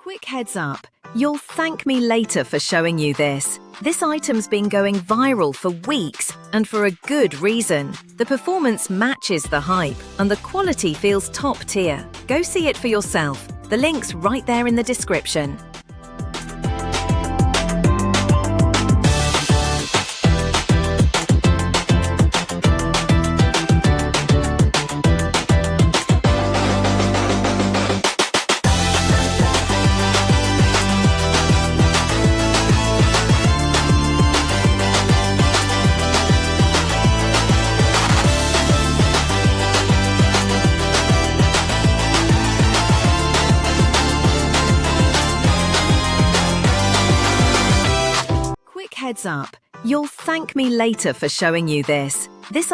Quick heads up, you'll thank me later for showing you this. This item's been going viral for weeks, and for a good reason. The performance matches the hype, and the quality feels top tier. Go see it for yourself. The link's right there in the description. Heads up, you'll thank me later for showing you this. This